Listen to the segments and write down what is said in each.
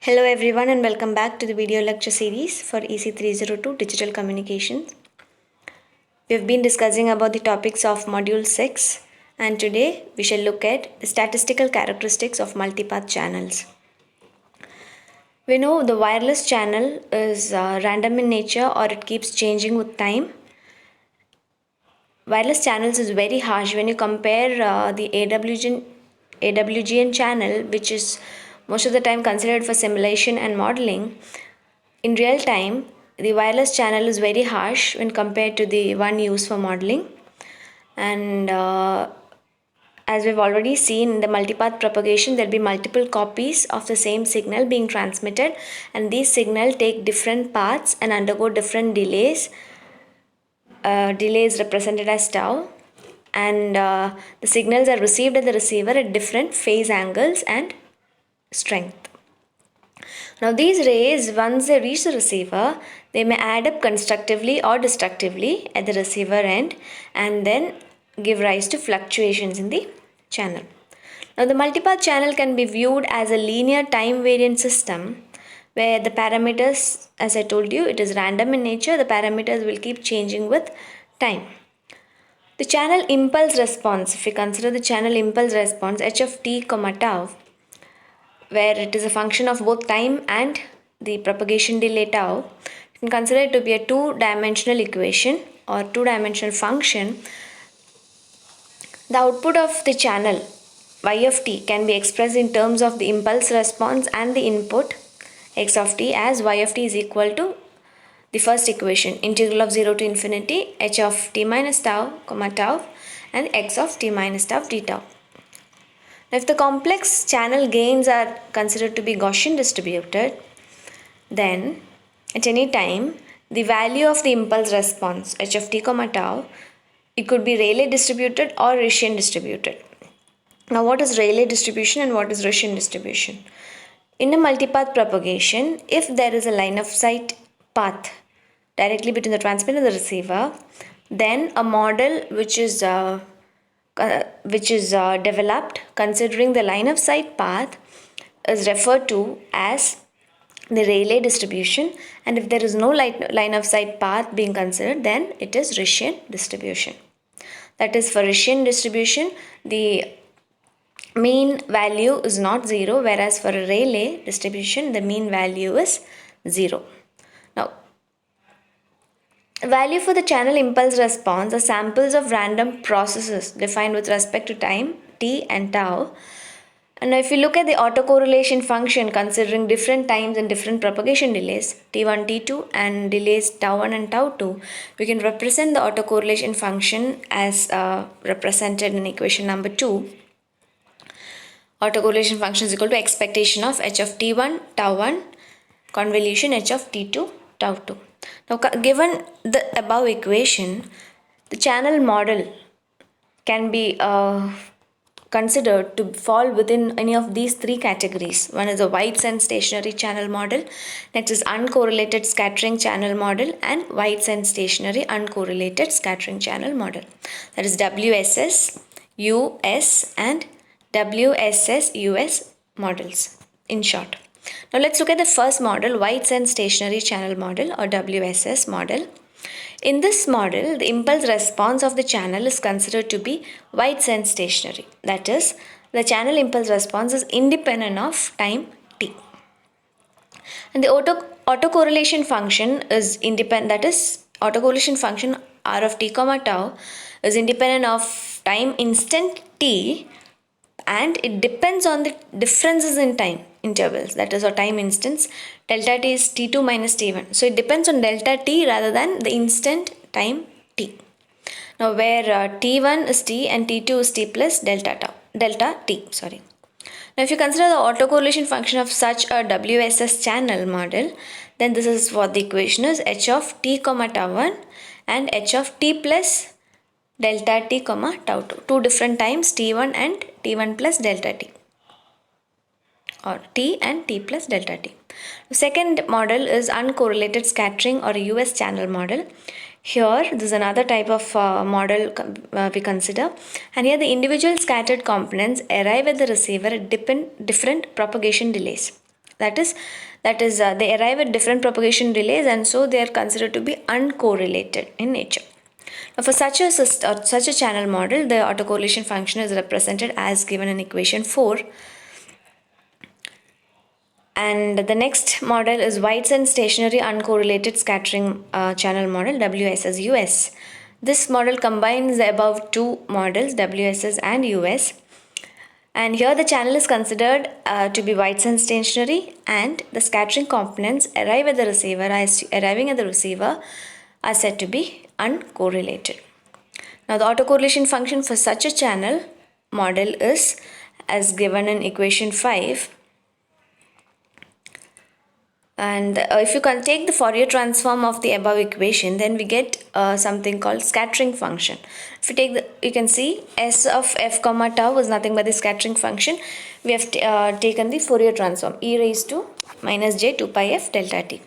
Hello everyone and welcome back to the video lecture series for EC302 Digital Communications. We have been discussing about the topics of Module 6 and today we shall look at the statistical characteristics of multipath channels. We know the wireless channel is random in nature or it keeps changing with time. Wireless channels is very harsh when you compare the AWGN channel, which is most of the time considered for simulation and modeling. In real time, the wireless channel is very harsh when compared to the one used for modeling. And as we've already seen in the multipath propagation, there'll be multiple copies of the same signal being transmitted, and these signals take different paths and undergo different delays. Delays represented as tau, and the signals are received at the receiver at different phase angles and strength. Now these rays, once they reach the receiver, they may add up constructively or destructively at the receiver end and then give rise to fluctuations in the channel. Now the multipath channel can be viewed as a linear time variant system where the parameters, as I told you, it is random in nature. The parameters will keep changing with time. The channel impulse response, if we consider the channel impulse response h of t comma tau, where it is a function of both time and the propagation delay tau, you can consider it to be a two-dimensional equation or two-dimensional function. The output of the channel y of t can be expressed in terms of the impulse response and the input x of t as y of t is equal to the first equation, integral of 0 to infinity h of t minus tau comma tau and x of t minus tau d tau. Now, if the complex channel gains are considered to be Gaussian distributed, then at any time the value of the impulse response h of t comma tau, it could be Rayleigh distributed or Richian distributed. Now what is Rayleigh distribution and what is Richian distribution? In a multipath propagation, if there is a line of sight path directly between the transmitter and the receiver, then a model which is developed considering the line of sight path is referred to as the Rayleigh distribution, and if there is no line of sight path being considered, then it is Richian distribution. That is, for Richian distribution, the mean value is not 0, whereas for a Rayleigh distribution, the mean value is 0. Now, value for the channel impulse response are samples of random processes defined with respect to time, t and tau. And if you look at the autocorrelation function considering different times and different propagation delays, t1, t2 and delays tau1 and tau2, we can represent the autocorrelation function as represented in equation number 2. Autocorrelation function is equal to expectation of h of t1 tau1 convolution h of t2 tau2. Now given the above equation, the channel model can be considered to fall within any of these three categories. One is a wide sense stationary channel model, next is uncorrelated scattering channel model, and wide sense stationary uncorrelated scattering channel model. That is WSS, US and WSS US models in short. Now let's look at the first model, wide sense stationary channel model or WSS model. In this model, the impulse response of the channel is considered to be wide sense stationary. That is, the channel impulse response is independent of time t. And the autocorrelation function is independent, that is, autocorrelation function r of t comma tau is independent of time instant t, and it depends on the differences in time intervals, that is, or time instance. Delta t is t2 minus t1, so it depends on delta t rather than the instant time t. Now where t1 is t and t2 is t plus delta t. Now if you consider the autocorrelation function of such a WSS channel model, then this is what the equation is: h of t comma tau1 and h of t plus delta t comma tau2, two different times t1 and t1 plus delta t, or t and t plus delta t. The second model is uncorrelated scattering or US channel model. Here this is another type of model we consider, and here the individual scattered components arrive at the receiver at different propagation delays. That is, they arrive at different propagation delays, and so they are considered to be uncorrelated in nature. Now, for such a channel model, the autocorrelation function is represented as given in equation 4. And the next model is Whiteson stationary uncorrelated scattering channel model, WSS-US. This model combines the above two models, WSS and US. And here the channel is considered to be Whiteson stationary, and the scattering components arriving at the receiver are said to be uncorrelated. Now, the autocorrelation function for such a channel model is as given in equation 5. And if you can take the Fourier transform of the above equation, then we get something called scattering function. If you take you can see S of f comma tau is nothing but the scattering function. We have taken the Fourier transform e raised to minus j 2 pi f delta t.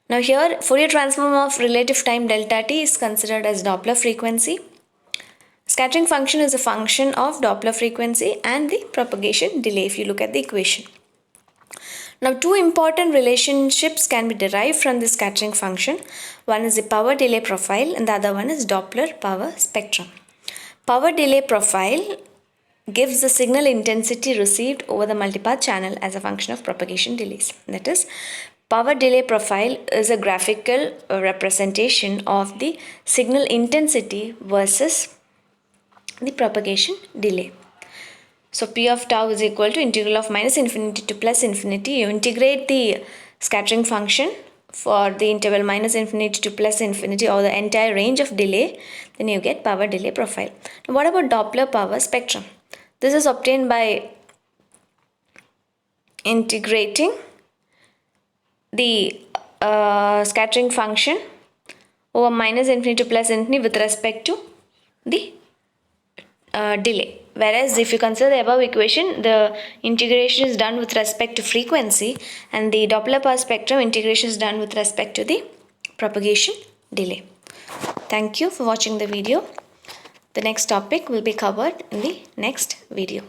Now here Fourier transform of relative time delta t is considered as Doppler frequency. Scattering function is a function of Doppler frequency and the propagation delay if you look at the equation. Now, two important relationships can be derived from the scattering function. One is the power delay profile and the other one is Doppler power spectrum. Power delay profile gives the signal intensity received over the multipath channel as a function of propagation delays. That is, power delay profile is a graphical representation of the signal intensity versus the propagation delay. So P of tau is equal to integral of minus infinity to plus infinity. You integrate the scattering function for the interval minus infinity to plus infinity or the entire range of delay, then you get power delay profile. Now what about Doppler power spectrum? This is obtained by integrating the scattering function over minus infinity to plus infinity with respect to the delay. Whereas if you consider the above equation, the integration is done with respect to frequency, and the Doppler power spectrum integration is done with respect to the propagation delay. Thank you for watching the video. The next topic will be covered in the next video.